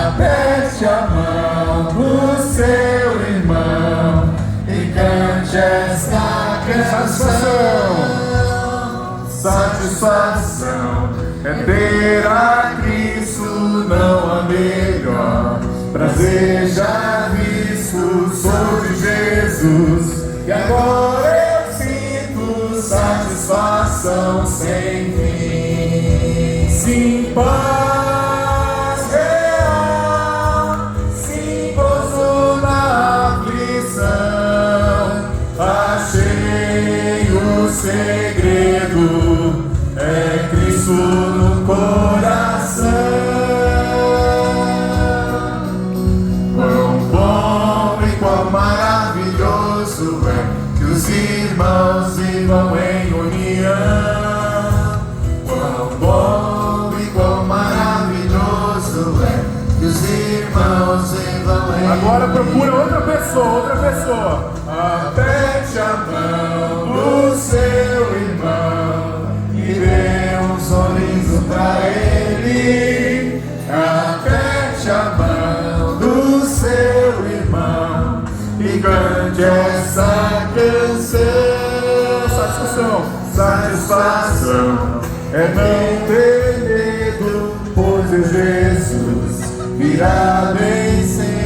Aperte a mão do seu irmão e cante esta canção. Satisfação é ter a Cristo, não há melhor. Prazer já visto, sou de Jesus, e agora eu sinto satisfação sem fim. Sim, paz real, sim, gozo na aflição. Achei o segredo, é Cristo no coração. Quão bom e quão maravilhoso é que os irmãos vivam em união. Quão bom e quão maravilhoso é que os irmãos vivam em união. Agora procura outra pessoa. Aperte a mão do seu irmão e dê um sorriso pra ele. Aperte a mão do seu irmão e cante essa canção. Satisfação é não ter medo, pois é Jesus virá vencendo.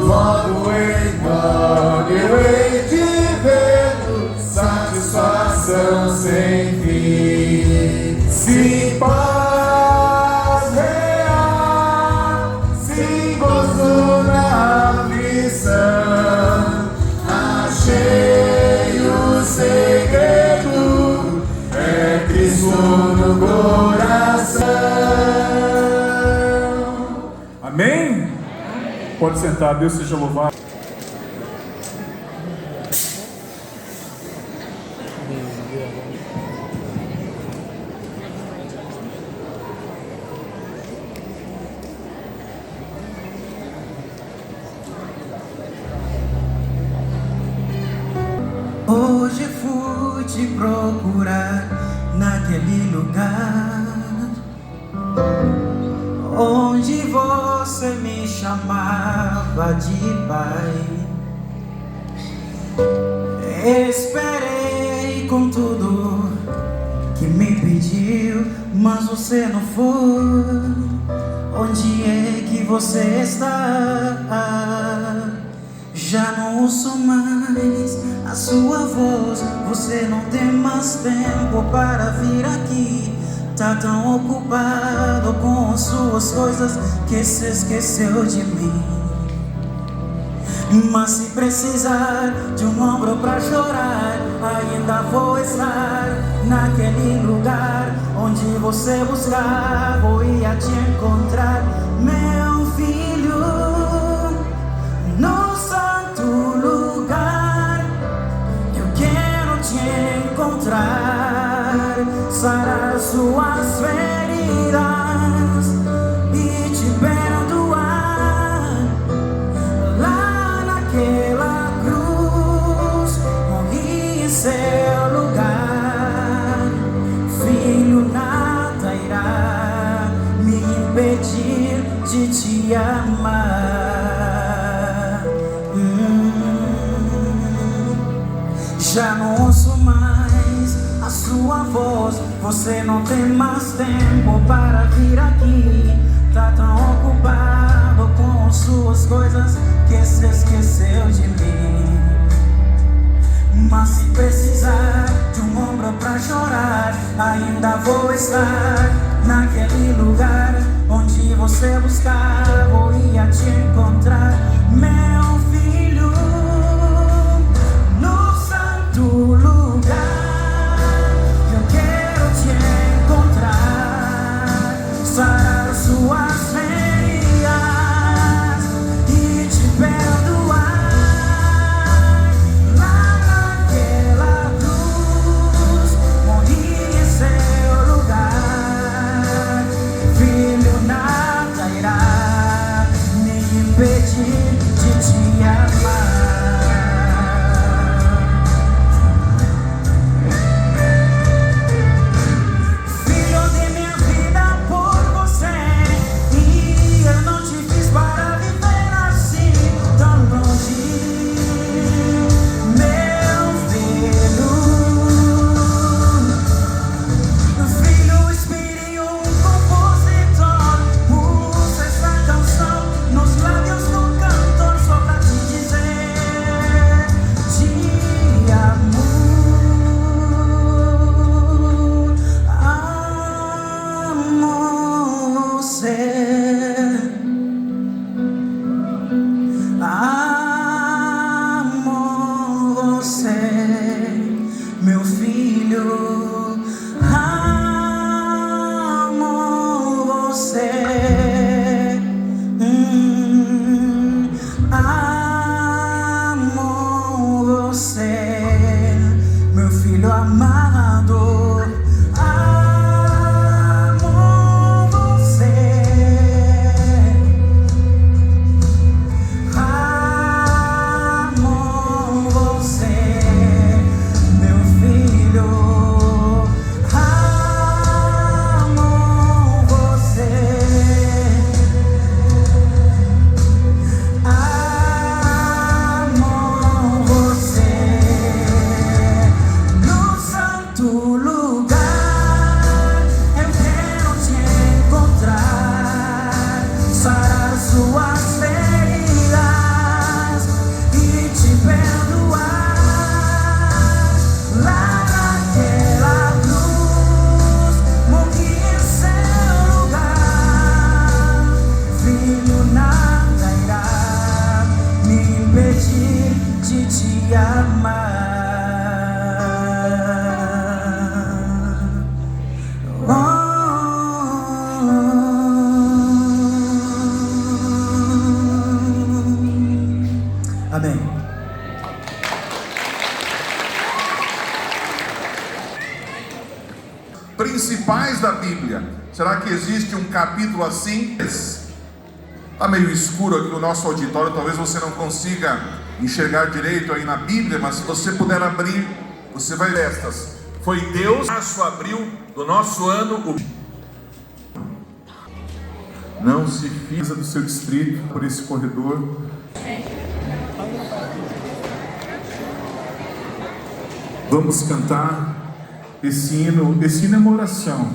Modo em modo eu hei de vê-lo, satisfação sem fim. Sim, paz real, sim, gozo na aflição. Achei o segredo, é Cristo no coração. Amém? Pode sentar, Deus seja louvado. Hoje fui te procurar naquele lugar onde você me chamava de pai. Esperei com tudo que me pediu, mas você não foi. Onde é que você está? Já não ouço mais a sua voz. Você não tem mais tempo para vir aqui. Tá tão ocupado com suas coisas que se esqueceu de mim. Mas se precisar de um ombro pra chorar, ainda vou estar naquele lugar onde você buscar. Vou ir a te encontrar, meu filho, no santo lugar. Eu quero te encontrar, sarar suas feridas e te perdoar. Lá naquela cruz morri em seu lugar. Filho, nada irá me impedir de te amar. Já não ouço mais a sua voz. Você não tem mais tempo para vir aqui. Tá tão ocupado com suas coisas que se esqueceu de mim. Mas se precisar de um ombro pra chorar, ainda vou estar naquele lugar onde você buscar. Vou ir a te encontrar, meu filho, no santo lugar. Eu quero te encontrar, sarar suas feridas e te perdoar. Lá naquela cruz morri em seu lugar. Filho, nada irá me impedir de te te amar. Amém. Principais da Bíblia. Será que existe um capítulo assim? Está meio escuro aqui o nosso auditório, talvez você não consiga enxergar direito aí na Bíblia, mas se você puder abrir, você vai ver estas. Foi Deus, março, abril do nosso ano. Não se fiza do seu distrito por esse corredor. Vamos cantar esse hino. Esse hino é uma oração.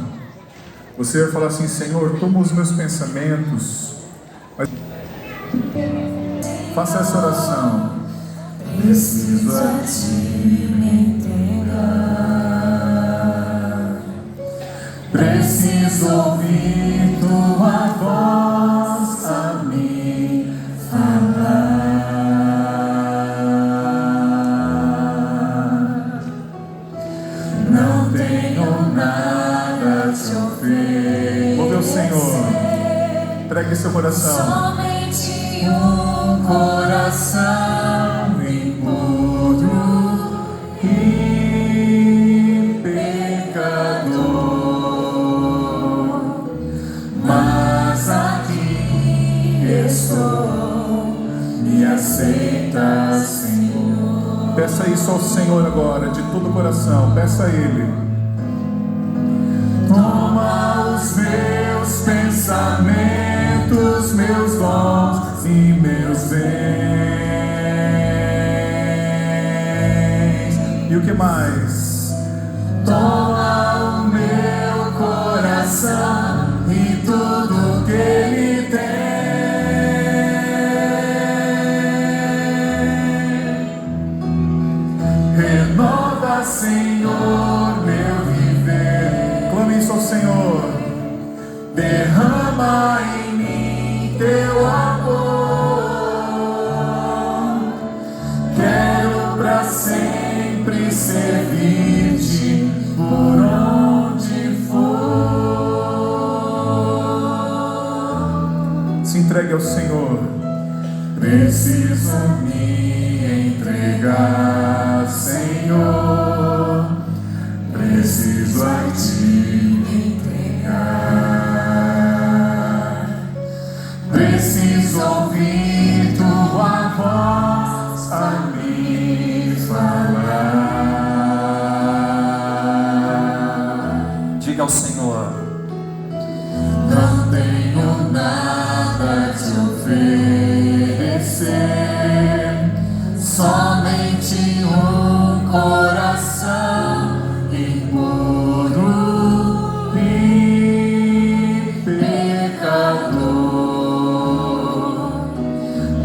Você vai falar assim: Senhor, toma os meus pensamentos. Faça essa oração. Preciso a ti me entregar. Preciso ouvir tua voz a me falar. Não tenho nada a te oferecer. Ouve o Senhor. Pregue seu coração. Somente um coração impuro e pecador. Mas aqui estou, me aceita, Senhor. Peça isso ao Senhor agora, de todo o coração. Peça a Ele. Toma os meus pensamentos, meus dons e meus bens. E o que mais? Toma o meu coração e tudo que ele tem. Renova, Senhor, meu viver. Clame isso ao Senhor. Derrama em mim teu amor. Quero pra sempre servir-te por onde for. Se entregue ao Senhor. Preciso me entregar, Senhor. Preciso a ti me entregar. Preciso ouvir tua voz a me falar. Diga ao Senhor: não tenho nada a te oferecer, somente um coração impuro e pecador.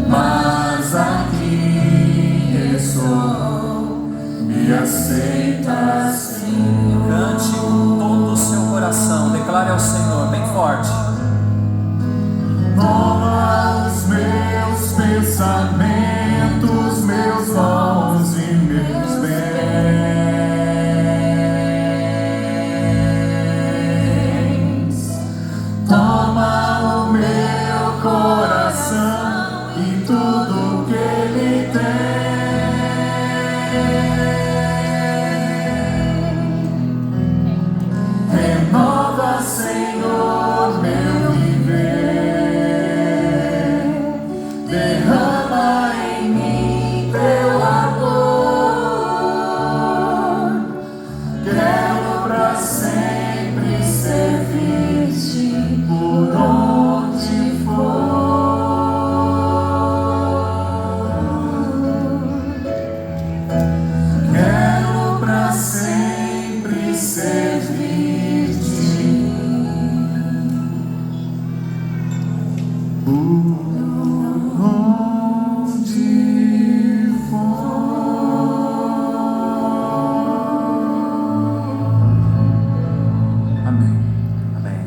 Mas aqui estou, me aceita, Senhor. cante com todo o seu coração, declare ao Senhor bem forte. Toma os meus pensamentos, meus dons e meus bens. Toma o meu coração e tudo que ele tem. Renova, Senhor, meu viver. Derrama em mim teu amor. Quero pra sempre servir-te por onde for. Quero pra sempre servir-te por onde for. Amém. Amém.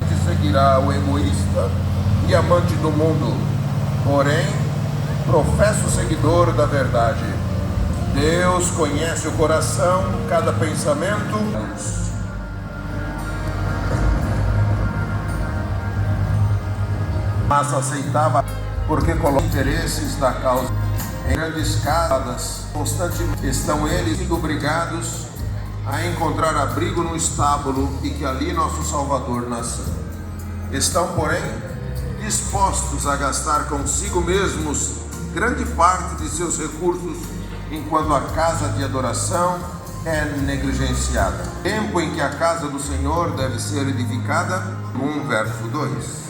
Que seguirá o egoísta e amante do mundo, porém professo seguidor da verdade. Deus conhece o coração, cada pensamento. Mas aceitava porque coloca interesses da causa em grandes casas. Constantemente estão eles sendo obrigados a encontrar abrigo no estábulo e que ali nosso Salvador nasceu. Estão, porém, dispostos a gastar consigo mesmos grande parte de seus recursos, enquanto a casa de adoração é negligenciada. Tempo em que a casa do Senhor deve ser edificada, 1 verso 2.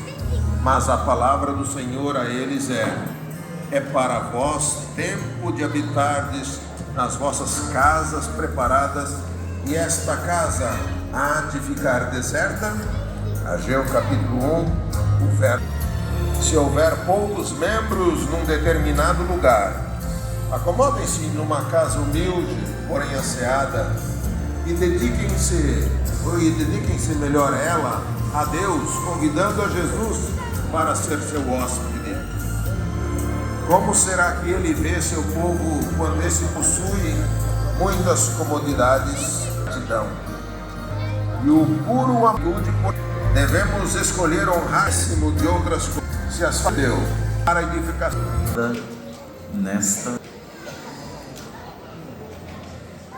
Mas a palavra do Senhor a eles é para vós tempo de habitardes nas vossas casas preparadas, e esta casa há de ficar deserta. Ageu capítulo 1, o verso. Se houver poucos membros num determinado lugar, acomodem-se numa casa humilde, porém asseada, e dediquem-se melhor ela a Deus, convidando a Jesus para ser seu hóspede. Como será que ele vê seu povo quando esse possui muitas comodidades? E o puro amor devemos escolher honrar-se-mo de outras coisas, se as deu para edificação nesta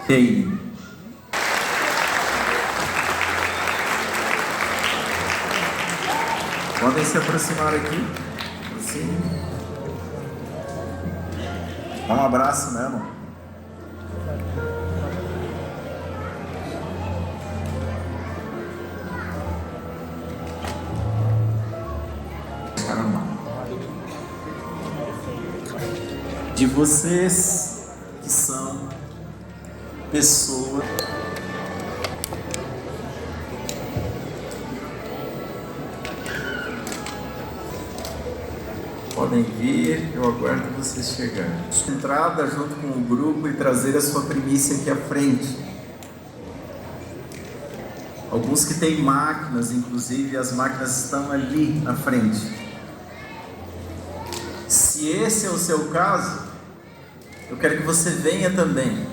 reino. Podem se aproximar aqui, assim. Dá um abraço mesmo. De vocês que são pessoas podem vir, eu aguardo vocês chegarem. Entrada junto com o grupo e trazer a sua primícia aqui à frente. Alguns que têm máquinas, inclusive as máquinas estão ali na frente. Se esse é o seu caso, eu quero que você venha também.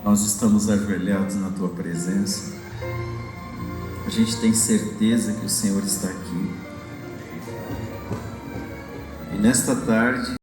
Nós estamos ajoelhados na tua presença. A gente tem certeza que o Senhor está aqui. E nesta tarde